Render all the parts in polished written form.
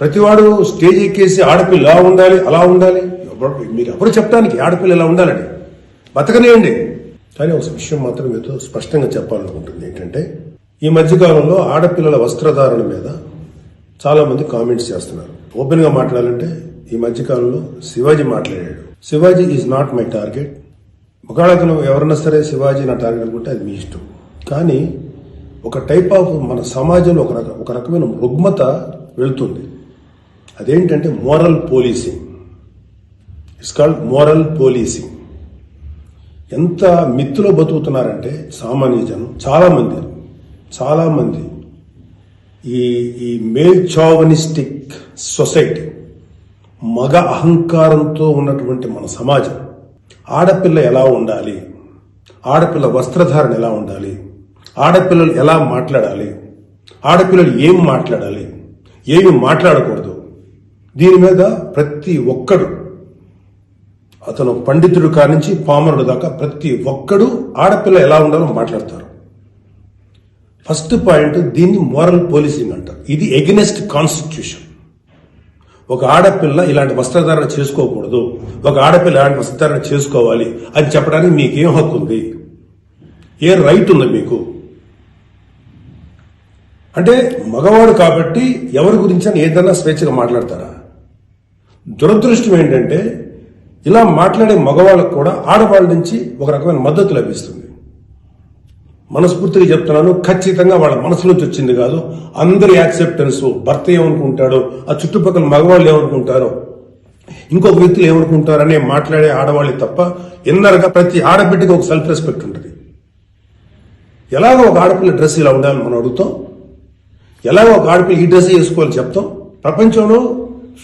ప్రతివాడు స్టేజ్ ఎక్కేసి ఆడపిల్ల ఇలా ఉండాలి అలా ఉండాలి, మీరు ఎవరు చెప్పడానికి ఆడపిల్ల ఇలా ఉండాలని బతకనేయండి. కానీ ఒక విషయం మాత్రం మీతో స్పష్టంగా చెప్పాలనుకుంటుంది ఏంటంటే, ఈ మధ్యకాలంలో ఆడపిల్లల వస్త్రధారణ మీద చాలా మంది కామెంట్స్ చేస్తున్నారు. ఓపెన్ గా మాట్లాడాలంటే ఈ మధ్యకాలంలో శివాజీ మాట్లాడాడు. Shivaji is not my target. ఒకవేళ ఎవరన్నా సరే శివాజీ నా టార్గెట్ అనుకుంటే అది మీ ఇష్టం. కానీ ఒక టైప్ ఆఫ్ మన సమాజంలో ఒక రకమైన రుగ్మత వెళ్తుంది. అదేంటంటే moral policing. It's called moral policing. ఎంత మిత్తులో బతుకుతున్నారంటే సామాన్య జనం చాలా మంది ఈ మేల్ చావనిస్టిక్ సొసైటీ, మగ అహంకారంతో ఉన్నటువంటి మన సమాజం, ఆడపిల్ల ఎలా ఉండాలి, ఆడపిల్ల వస్త్రధారణ ఎలా ఉండాలి, ఆడపిల్లలు ఎలా మాట్లాడాలి, ఆడపిల్లలు ఏం మాట్లాడాలి, ఏమి మాట్లాడకూడదు, దీని మీద ప్రతి ఒక్కడు, అతను పండితుడు కానించి పామరుడు దాకా ప్రతి ఒక్కడు ఆడపిల్ల ఎలా ఉండాలో మాట్లాడతారు. ఫస్ట్ పాయింట్, దీన్ని మోరల్ పోలీసింగ్ అంటారు. ఇది ఎగెనెస్ట్ కాన్స్టిట్యూషన్. ఒక ఆడపిల్ల ఇలాంటి వస్త్రధారణ చేసుకోకూడదు, ఒక ఆడపిల్ల ఇలాంటి వస్త్రధారణ చేసుకోవాలి అని చెప్పడానికి మీకేం హక్కు ఉంది? ఏ రైట్ ఉంది మీకు? అంటే మగవాడు కాబట్టి ఎవరి గురించి అని ఏదన్నా స్వేచ్ఛగా మాట్లాడతారా? దురదృష్టం ఏంటంటే ఇలా మాట్లాడే మగవాళ్ళకు కూడా ఆడవాళ్ళ నుంచి ఒక రకమైన మద్దతు లభిస్తుంది. మనస్ఫూర్తిగా చెప్తున్నాను, ఖచ్చితంగా వాళ్ళ మనసులోంచి వచ్చింది కాదు. అందరి యాక్సెప్టెన్స్, భర్త ఏమనుకుంటాడో, ఆ చుట్టుపక్కల మగవాళ్ళు ఏమనుకుంటారో, ఇంకొక వ్యక్తులు ఏమనుకుంటారో అనే మాట్లాడే ఆడవాళ్ళే తప్ప ఎన్నరగా ప్రతి ఆడబిడ్డకి ఒక సెల్ఫ్ రెస్పెక్ట్ ఉంటుంది. ఎలాగో ఒక ఆడపిల్ల డ్రెస్ ఇలా ఉండాలని మనం అడుగుతాం, ఎలాగో ఒక ఆడపిల్ల ఈ డ్రెస్ వేసుకోవాలని చెప్తాం. ప్రపంచంలో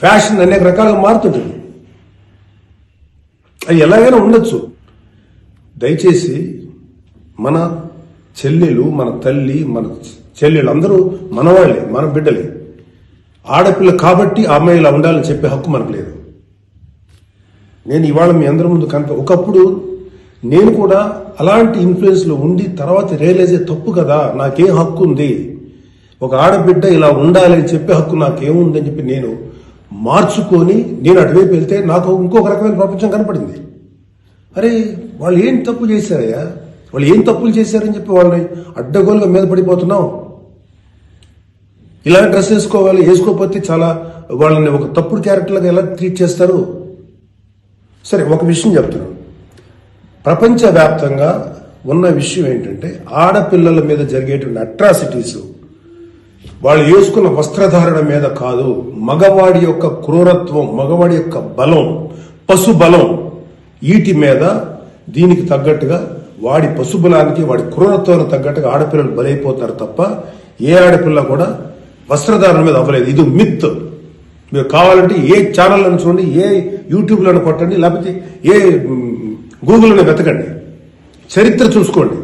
ఫ్యాషన్ అనేక రకాలుగా మారుతుంటుంది. అది ఎలాగైనా ఉండొచ్చు. దయచేసి మన చెల్లెలు, మన తల్లి, మన చెల్లెలు అందరూ మనవాళ్లే, మన బిడ్డలే. ఆడపిల్ల కాబట్టి ఆ అమ్మాయి ఇలా ఉండాలని చెప్పే హక్కు మనకు లేదు. నేను ఇవాళ మీ అందరి ముందు ఒకప్పుడు నేను కూడా అలాంటి ఇన్ఫ్లుయెన్స్ లో ఉండి తర్వాత రియలైజ్ తప్పు కదా, నాకేం హక్కు ఉంది, ఒక ఆడబిడ్డ ఇలా ఉండాలని చెప్పే హక్కు నాకేముందని చెప్పి నేను మార్చుకొని నేను అటువైపు వెళ్తే నాకు ఇంకొక రకమైన ప్రపంచం కనపడింది. అరే వాళ్ళు ఏం తప్పు చేశారయ్యా, వాళ్ళు ఏం తప్పులు చేశారని చెప్పి వాళ్ళని అడ్డగోలుగా మీద పడిపోతున్నావు. ఇలాంటి డ్రెస్ వేసుకోవాలి, వేసుకోకపోతే చాలా వాళ్ళని ఒక తప్పుడు క్యారెక్టర్గా ఎలా ట్రీట్ చేస్తారు? సరే, ఒక విషయం చెప్తున్నాను. ప్రపంచవ్యాప్తంగా ఉన్న విషయం ఏంటంటే, ఆడపిల్లల మీద జరిగేటువంటి అట్రాసిటీస్ వాళ్ళు వేసుకున్న వస్త్రధారణ మీద కాదు, మగవాడి యొక్క క్రూరత్వం, మగవాడి యొక్క బలం, పశు బలం, వీటి మీద దీనికి తగ్గట్టుగా వాడి పశుబలానికి, వాడి క్రూరత్వానికి తగ్గట్టుగా ఆడపిల్లలు బలైపోతారు తప్ప ఏ ఆడపిల్ల కూడా వస్త్రధారణ మీద అవ్వలేదు. ఇది మిత్. మీరు కావాలంటే ఏ ఛానల్లను చూడండి, ఏ యూట్యూబ్లను కొట్టండి, లేకపోతే ఏ గూగుల్ని వెతకండి, చరిత్ర చూసుకోండి.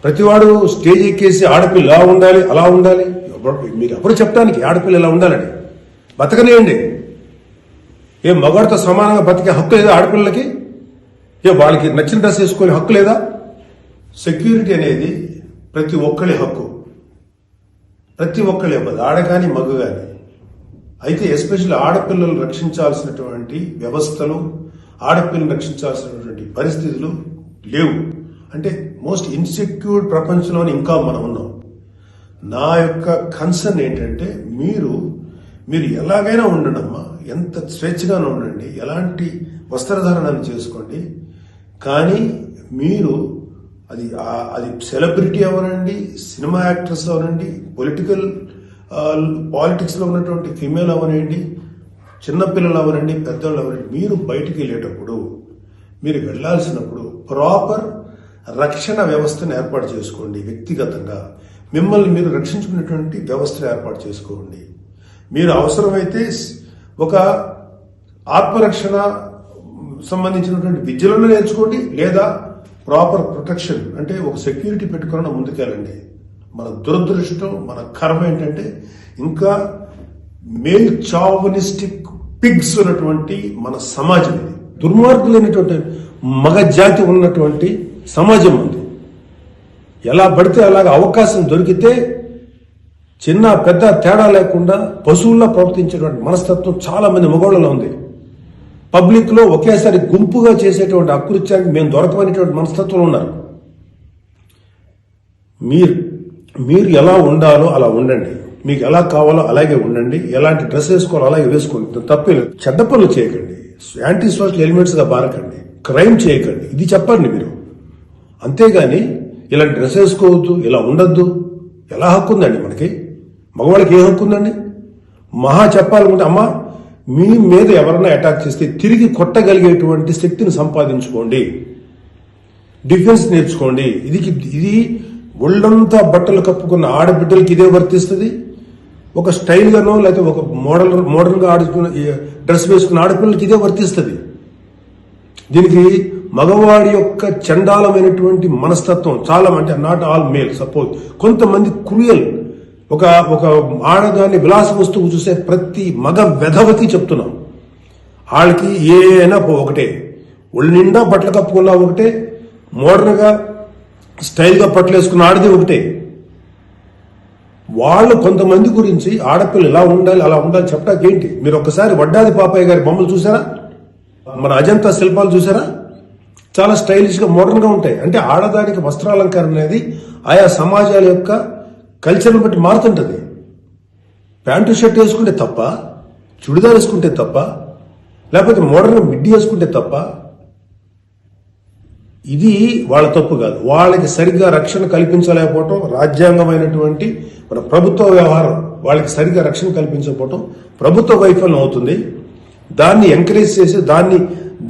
ప్రతివాడు స్టేజ్ ఎక్కేసి ఆడపిల్ల ఇలా ఉండాలి అలా ఉండాలి, మీరు ఎవరు చెప్పడానికి ఆడపిల్ల ఇలా ఉండాలని బతకనేయండి. ఏ మగవాడితో సమానంగా బతికే హక్కు లేదా ఆడపిల్లలకి? ఏ వాళ్ళకి నచ్చిన డ్రెస్ వేసుకునే హక్కు లేదా? సెక్యూరిటీ అనేది ప్రతి ఒక్కరి హక్కు, ప్రతి ఒక్కరి హక్కు, ఆడ కానీ మగ కానీ. అయితే ఎస్పెషల్లీ ఆడపిల్లలు రక్షించాల్సినటువంటి వ్యవస్థలు, ఆడపిల్లలు రక్షించాల్సినటువంటి పరిస్థితులు లేవు. అంటే మోస్ట్ ఇన్సెక్యూర్ ప్రపంచంలోనే ఇంకా మనం ఉన్నాం. నా యొక్క కన్సర్న్ ఏంటంటే, మీరు ఎలాగైనా ఉండండమ్మా, ఎంత స్వేచ్ఛగానే ఉండండి, ఎలాంటి వస్త్రధారణ చేసుకోండి. కానీ మీరు అది సెలబ్రిటీ అవనండి, సినిమా యాక్ట్రెస్ అవనండి, పాలిటిక్స్ లో ఉన్నటువంటి ఫిమేల్ అవనండి, చిన్నపిల్లలు అవనండి, పెద్దవాళ్ళు అవనండి, మీరు బయటికి వెళ్ళేటప్పుడు, మీరు వెళ్లాల్సినప్పుడు ప్రాపర్ రక్షణ వ్యవస్థను ఏర్పాటు చేసుకోండి. వ్యక్తిగతంగా మిమ్మల్ని మీరు రక్షించుకునేటువంటి వ్యవస్థను ఏర్పాటు చేసుకోండి. మీరు అవసరమైతే ఒక ఆత్మరక్షణ సంబంధించినటువంటి విద్యలను నేర్చుకోండి, లేదా ప్రాపర్ ప్రొటెక్షన్ అంటే ఒక సెక్యూరిటీ పెట్టుకుని ముందుకెళ్ళండి. మన దురదృష్టం, మన కర్మ ఏంటంటే ఇంకా మేల్ చావనిస్టిక్ పిగ్స్ ఉన్నటువంటి మన సమాజం ఇది. దుర్మార్గులైనటువంటి మగ జాతి ఉన్నటువంటి సమాజం ఉంది. ఎలా పడితే అలాగ అవకాశం దొరికితే చిన్న పెద్ద తేడా లేకుండా పశువుల్లో ప్రవర్తించేటువంటి మనస్తత్వం చాలా మంది మగవాళ్ళలో ఉంది. పబ్లిక్ లో ఒకేసారి గుంపుగా చేసేటువంటి అకృత్యానికి మేము దొరకమనేటువంటి మనస్తత్వంలో ఉన్నారు. మీరు ఎలా ఉండాలో అలా ఉండండి, మీకు ఎలా కావాలో అలాగే ఉండండి, ఎలాంటి డ్రెస్ వేసుకోవాలో అలాగే వేసుకోండి, తప్పే లేదు. చెడ్డ పనులు చేయకండి, యాంటీ సోషల్ ఎలిమెంట్స్ గా బారకండి, క్రైమ్ చేయకండి, ఇది చెప్పండి మీరు. అంతేగాని ఇలాంటి డ్రెస్ వేసుకోవద్దు, ఇలా ఉండొద్దు, ఎలా హక్కు ఉందండి మనకి? మగవాళ్ళకి ఏ హక్కు ఉందండి? మహా చెప్పాలనుకుంటే అమ్మా మీ మీద ఎవరన్నా అటాక్ చేస్తే తిరిగి కొట్టగలిగేటువంటి శక్తిని సంపాదించుకోండి, డిఫెన్స్ నేర్చుకోండి. ఇది ఒళ్ళంతా బట్టలు కప్పుకున్న ఆడబిడ్డలకి ఇదే వర్తిస్తుంది. ఒక స్టైల్ గానో లేకపోతే ఒక మోడర్న్ గా డ్రెస్ వేసుకున్న ఆడపిల్లలకి ఇదే వర్తిస్తుంది. దీనికి మగవాడి యొక్క చండాలమైనటువంటి మనస్తత్వం చాలా, అంటే నాట్ ఆల్ మేల్, సపోజ్ కొంతమంది క్రూయల్, ఒక ఆడదాన్ని విలాస వస్తువు చూసే ప్రతి మగ వెధవకి చెప్తున్నాం, వాళ్ళకి ఏనా ఒకటే, ఒళ్ళు నిండా బట్టలు కప్పుకున్నా ఒకటే, మోడర్న్ గా స్టైల్ గా బట్టలు వేసుకున్న ఆడది ఒకటే. వాళ్ళు కొంతమంది గురించి ఆడపిల్లలు ఇలా ఉండాలి అలా ఉండాలి చెప్పడానికి ఏంటి? మీరు ఒక్కసారి వడ్డాది పాపయ్య గారి బొమ్మలు చూసారా? మన అజంతా శిల్పాలు చూసారా? చాలా స్టైలిష్ గా మోడర్న్ గా ఉంటాయి. అంటే ఆడదానికి వస్త్రాలంకరణ అనేది ఆయా సమాజాల యొక్క కల్చర్ని బట్టి మారుతుంటది. ప్యాంటు షర్ట్ వేసుకుంటే తప్ప, చుడిదార్ వేసుకుంటే తప్ప, లేకపోతే మోడర్న్ మిడ్డీ వేసుకుంటే తప్ప, ఇది వాళ్ళ తప్పు కాదు. వాళ్ళకి సరిగ్గా రక్షణ కల్పించలేకపోవటం, రాజ్యాంగమైనటువంటి మన ప్రభుత్వ వ్యవహారం వాళ్ళకి సరిగ్గా రక్షణ కల్పించకపోవటం ప్రభుత్వ వైఫల్యం అవుతుంది. దాన్ని ఎంకరేజ్ చేసి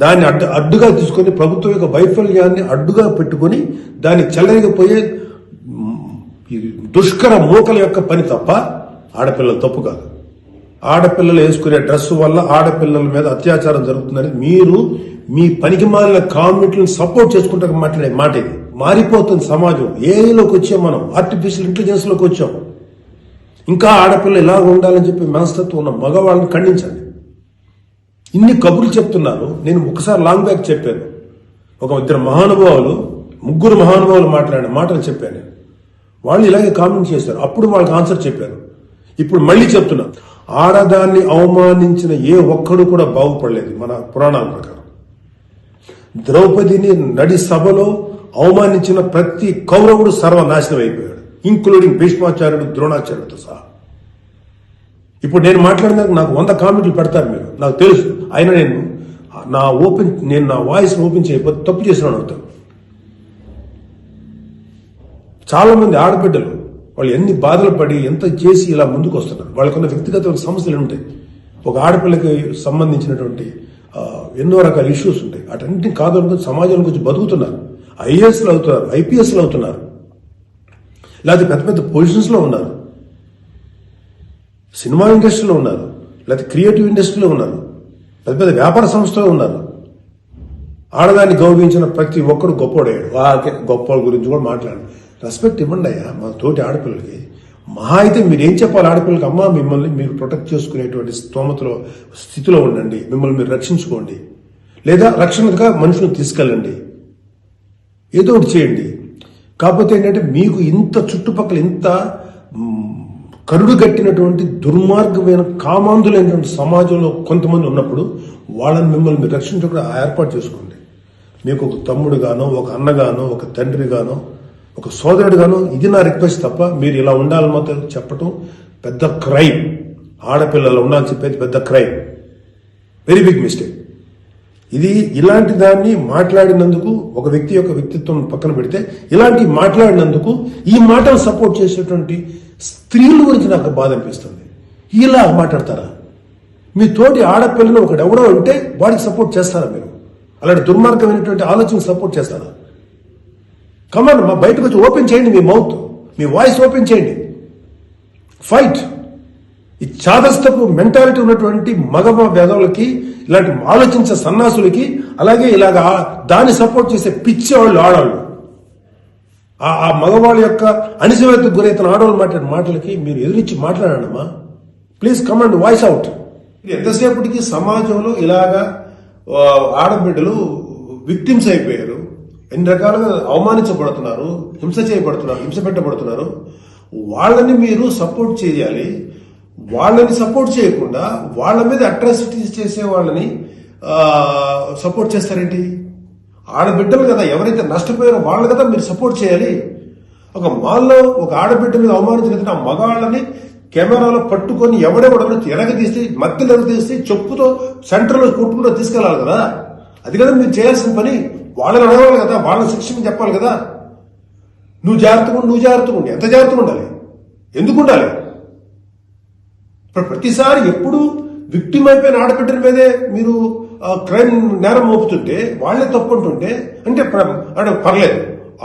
దాన్ని అడ్డుగా తీసుకొని ప్రభుత్వం యొక్క వైఫల్యాన్ని అడ్డుగా పెట్టుకుని దాన్ని చెల్లరిగిపోయే దుష్కర మూకల యొక్క పని తప్ప ఆడపిల్లల తప్పు కాదు. ఆడపిల్లలు వేసుకునే డ్రెస్సు వల్ల ఆడపిల్లల మీద అత్యాచారం జరుగుతుందని మీరు మీ పనికి మాలిన కామెంట్లను సపోర్ట్ చేసుకుంటూ మాట్లాడే మాట ఇది. మారిపోతుంది సమాజం. ఏఐలోకి వచ్చాం మనం, ఆర్టిఫిషియల్ ఇంటెలిజెన్స్ లోకి వచ్చాం. ఇంకా ఆడపిల్ల ఇలా ఉండాలని చెప్పి మనస్తత్వం ఉన్న మగవాళ్ళని ఖండించండి. ఇన్ని కబుర్లు చెప్తున్నారు. నేను ఒకసారి లాంగ్ బ్యాక్ చెప్పాను, ముగ్గురు మహానుభావులు మాట్లాడిన మాటలు చెప్పాను. వాళ్ళు ఇలాగే కామెంట్ చేశారు. అప్పుడు వాళ్ళకి ఆన్సర్ చెప్పాను. ఇప్పుడు మళ్ళీ చెప్తున్నా, ఆడదాన్ని అవమానించిన ఏ ఒక్కడు కూడా బాగుపడలేదు. మన పురాణాల ప్రకారం ద్రౌపదిని నడి సభలో అవమానించిన ప్రతి కౌరవుడు సర్వనాశనం అయిపోయాడు, ఇంక్లూడింగ్ భీష్మాచార్యుడు, ద్రోణాచార్యుడితో సహా. ఇప్పుడు నేను మాట్లాడినాక నాకు 100 కామెంట్లు పెడతారు మీరు, నాకు తెలుసు. అయినా నేను నా వాయిస్ ఓపెన్ చేయకపోతే తప్పు చేసినాను అవుతాను. చాలా మంది ఆడబిడ్డలు వాళ్ళు ఎన్ని బాధలు పడి ఎంత చేసి ఇలా ముందుకు వస్తున్నారు. వాళ్ళకున్న వ్యక్తిగత సమస్యలు ఉంటాయి. ఒక ఆడపిల్లకి సంబంధించినటువంటి ఎన్నో రకాల ఇష్యూస్ ఉంటాయి. అటన్నింటినీ కాదనుకుని సమాజం గురించి బతుకుతున్నారు. ఐఏఎస్లు అవుతున్నారు, ఐపీఎస్లు అవుతున్నారు, లేకపోతే పెద్ద పెద్ద పొజిషన్స్ లో ఉన్నారు, సినిమా ఇండస్ట్రీలో ఉన్నారు, లేకపోతే క్రియేటివ్ ఇండస్ట్రీలో ఉన్నారు, పెద్ద పెద్ద వ్యాపార సంస్థలో ఉన్నారు. ఆడదాన్ని గౌరవించిన ప్రతి ఒక్కరు గొప్పోడయ్యాడు. గొప్ప గురించి కూడా మాట్లాడారు. రెస్పెక్ట్ ఇవ్వండి అయ్యా మా తోటి ఆడపిల్లలకి. మహా అయితే మీరేం చెప్పాలి ఆడపిల్లలకి? అమ్మా మిమ్మల్ని మీరు ప్రొటెక్ట్ చేసుకునేటువంటి స్థితిలో ఉండండి, మిమ్మల్ని మీరు రక్షించుకోండి, లేదా రక్షణగా మనుషులను తీసుకెళ్ళండి, ఏదో ఒకటి చేయండి. కాకపోతే ఏంటంటే మీకు ఇంత చుట్టుపక్కల ఇంత కరుడు కట్టినటువంటి దుర్మార్గమైన కామాంధులైనటువంటి సమాజంలో కొంతమంది ఉన్నప్పుడు వాళ్ళని మిమ్మల్ని మీరు రక్షించకుండా ఏర్పాటు చేసుకోండి. మీకు ఒక తమ్ముడుగానో, ఒక అన్నగానో, ఒక తండ్రిగానో, ఒక సోదరుడుగానో ఇది నా రిక్వెస్ట్ తప్ప మీరు ఇలా ఉండాలని మాత్రం చెప్పటం పెద్ద క్రైమ్. ఆడపిల్లలు ఉండాలని చెప్పేది పెద్ద క్రైమ్, వెరీ బిగ్ మిస్టేక్. ఇది ఇలాంటి దాన్ని మాట్లాడినందుకు, ఒక వ్యక్తి యొక్క వ్యక్తిత్వం పక్కన పెడితే ఇలాంటి మాట్లాడినందుకు ఈ మాటలు సపోర్ట్ చేసేటువంటి స్త్రీల గురించి నాకు బాధ అనిపిస్తుంది. ఇలా మాట్లాడతారా? మీ తోటి ఆడపిల్లని ఒకడెవడో ఉంటే వాడికి సపోర్ట్ చేస్తారా మీరు? అలాంటి దుర్మార్గమైనటువంటి ఆలోచన సపోర్ట్ చేస్తారా? కమాండ్ మా బయటకు వచ్చి ఓపెన్ చేయండి, మీ మౌత్, మీ వాయిస్ ఓపెన్ చేయండి, ఫైట్. ఈ చాదస్తపు మెంటాలిటీ ఉన్నటువంటి మగ వేదవులకి, ఇలాంటి ఆలోచించే సన్నాసులకి, అలాగే ఇలాగా దాన్ని సపోర్ట్ చేసే పిచ్చి వాళ్ళు ఆడవాళ్ళు, ఆ మగవాళ్ళ యొక్క అణిచివేతకు గురైతున్న ఆడవాళ్ళు మాట్లాడే మాటలకి మీరు ఎదురించి మాట్లాడమ్మా. Please command voice out. ఎంతసేపటికి సమాజంలో ఇలాగా ఆడబిడ్డలు విక్టిమ్స్ అయిపోయారు, ఎన్ని రకాలుగా అవమానించబడుతున్నారు, హింస చేయబడుతున్నారు, హింస పెట్టబడుతున్నారు. వాళ్ళని మీరు సపోర్ట్ చేయాలి. వాళ్ళని సపోర్ట్ చేయకుండా వాళ్ళ మీద అట్రాసిటీస్ చేసే వాళ్ళని సపోర్ట్ చేస్తారేంటి? ఆడబిడ్డలు కదా, ఎవరైతే నష్టపోయారో వాళ్ళు కదా మీరు సపోర్ట్ చేయాలి. ఒక మాల్లో ఒక ఆడబిడ్డ మీద అవమానించిన ఆ మగాళ్ళని కెమెరాలో పట్టుకొని ఎవడెవడో ఎరగదీసి మధ్యలో ఎరగదీసి చెప్పుతో సెంటర్లో కొట్టుకుంటూ తీసుకెళ్లాలి కదా. అది కదా మీరు చేయాల్సిన పని. వాళ్ళని అడగాలి కదా, వాళ్ళని శిక్షణ చెప్పాలి కదా. నువ్వు జాగ్రత్తగా ఉండి ఎంత జాగ్రత్తగా ఉండాలి? ఎందుకు ఉండాలి? ఇప్పుడు ప్రతిసారి ఎప్పుడు విక్టిమ్ అయిపోయిన ఆడబిడ్డల మీదే మీరు క్రైమ్ నేరం మోపుతుంటే, వాళ్లే తప్పు అంటుంటే అంటే పర్లేదు,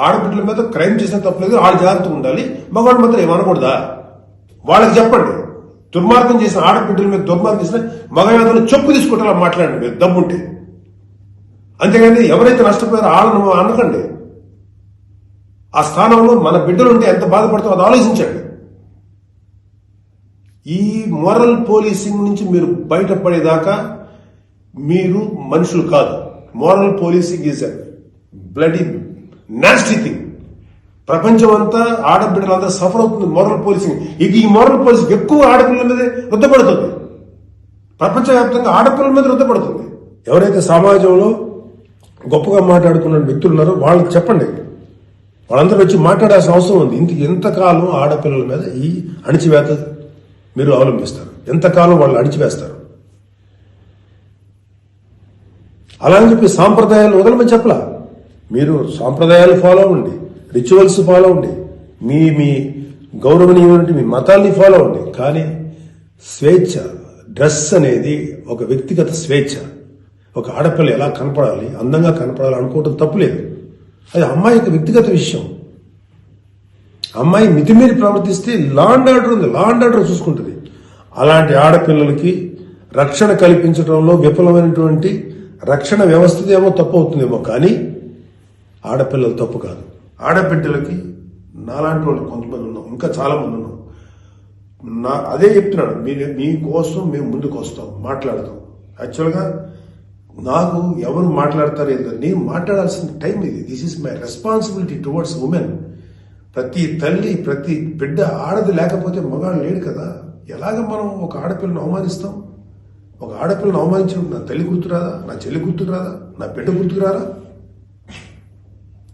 ఆడబిడ్డల మీద క్రైమ్ చేసిన తప్పలేదు, వాళ్ళు జాగ్రత్తగా ఉండాలి, మగవాళ్ళు మాత్రం ఏమనకూడదా? వాళ్ళకి చెప్పండి. దుర్మార్గం చేసిన ఆడబిడ్డల మీద దుర్మార్గం చేసిన మగవాళ్ళని చెప్పు తీసుకుంటా మాట్లాడండి మీరు దమ్ముంటే. అంతేగాని ఎవరైతే నష్టపోయారో వాళ్ళను అనకండి. ఆ స్థానంలో మన బిడ్డలు ఉంటే ఎంత బాధపడతామో అది ఆలోచించండి. ఈ మోరల్ పోలీసింగ్ నుంచి మీరు బయటపడేదాకా మీరు మనుషులు కాదు. Moral policing is a bloody nasty thing. ప్రపంచం అంతా ఆడబిడ్డలంతా సఫర్ అవుతుంది మోరల్ పోలీసింగ్. ఈ మోరల్ పోలీసింగ్ ఎక్కువ ఆడపిల్లల మీద రుద్దపడుతుంది. ప్రపంచవ్యాప్తంగా ఆడపిల్లల మీద రుద్దపడుతుంది. ఎవరైతే సమాజంలో గొప్పగా మాట్లాడుకున్న వ్యక్తులు ఉన్నారో వాళ్ళకి చెప్పండి. వాళ్ళందరూ వచ్చి మాట్లాడాల్సిన అవసరం ఉంది. ఎంతకాలం ఆడపిల్లల మీద ఈ అణిచివేత మీరు అవలంబిస్తారు? ఎంతకాలం వాళ్ళు అణిచివేస్తారు? అలా అని చెప్పి సాంప్రదాయాలు వదలమని చెప్పలా. మీరు సాంప్రదాయాలు ఫాలో అవ్వండి, రిచువల్స్ ఫాలో అవ్వండి, మీ గౌరవనీయమైన మీ మతాల్ని ఫాలో అవ్వండి. కానీ స్వేచ్ఛ, డ్రెస్ అనేది ఒక వ్యక్తిగత స్వేచ్ఛ. ఒక ఆడపిల్ల ఎలా కనపడాలి, అందంగా కనపడాలి అనుకోవటం తప్పులేదు. అది అమ్మాయి యొక్క వ్యక్తిగత విషయం. అమ్మాయి మితిమీరి ప్రవర్తిస్తే లా అండ్ ఆర్డర్ ఉంది, లా అండ్ ఆర్డర్ చూసుకుంటుంది. అలాంటి ఆడపిల్లలకి రక్షణ కల్పించడంలో విఫలమైనటువంటి రక్షణ వ్యవస్థ ఏమో తప్పు అవుతుందేమో, కానీ ఆడపిల్లలు తప్పు కాదు. ఆడబిడ్డలకి నాలాంటి వాళ్ళు కొంతమంది ఉన్నాం, ఇంకా చాలా మంది ఉన్నాం. అదే చెప్తున్నాడు, మీ కోసం మేము ముందుకు వస్తాం, మాట్లాడతాం. యాక్చువల్గా నాకు ఎవరు మాట్లాడతారు నేను మాట్లాడాల్సిన టైం ఇది. This is my responsibility towards women. ప్రతి తల్లి, ప్రతి బిడ్డ ఆడది లేకపోతే మగాడు లేడు కదా. ఎలాగ మనం ఒక ఆడపిల్లను అవమానిస్తాం? ఒక ఆడపిల్లను అవమానించడం నా తల్లి గుర్తురాదా, నా చెల్లి గుర్తురాదా, నా బిడ్డ గుర్తుకురారా?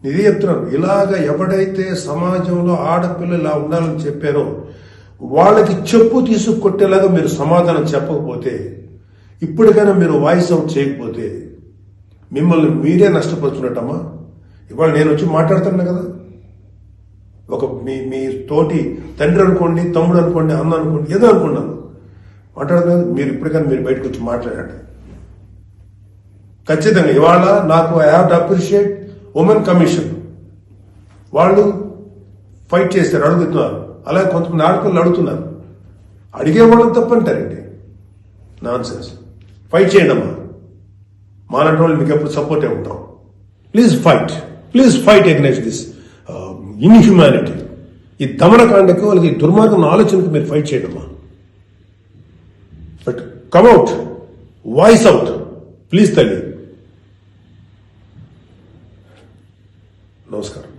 ఇదే చెప్తున్నాను. ఇలాగ ఎవడైతే సమాజంలో ఆడపిల్ల ఇలా ఉండాలని చెప్పారో వాళ్ళకి చెప్పు తీసుకొట్టేలాగా మీరు సమాధానం చెప్పకపోతే, ఇప్పటికైనా మీరు వాయిస్ అవుట్ చేయకపోతే మిమ్మల్ని మీరే నష్టపరుచున్నట్టమ్మా. ఇవాళ నేను వచ్చి మాట్లాడుతున్నా కదా, ఒక మీ తోటి తండ్రి అనుకోండి, తమ్ముడు అనుకోండి, అన్న అనుకోండి, ఏదో అనుకున్నాను మాట్లాడుతున్నా. మీరు ఇప్పటికైనా మీరు బయటకు వచ్చి మాట్లాడండి. ఖచ్చితంగా ఇవాళ నాకు I have to appreciate women commission. వాళ్ళు ఫైట్ చేస్తారు, అడుగుతున్నారు. అలాగే కొంతమంది ఆడపిల్లలు అడుగుతున్నారు. అడిగే వాళ్ళని తప్పంటారండి. Non sense. ఫైట్ చేయండి అమ్మా. మాలాంటి వాళ్ళు మీకు ఎప్పుడు సపోర్టే ఉంటాం. Please fight against this inhumanity. ఈ దమనకాండకు వాళ్ళకి దుర్మార్గం ఆలోచనకు మీరు ఫైట్ చేయండి అమ్మా. But come out, voice out please తల్లి. నమస్కారం.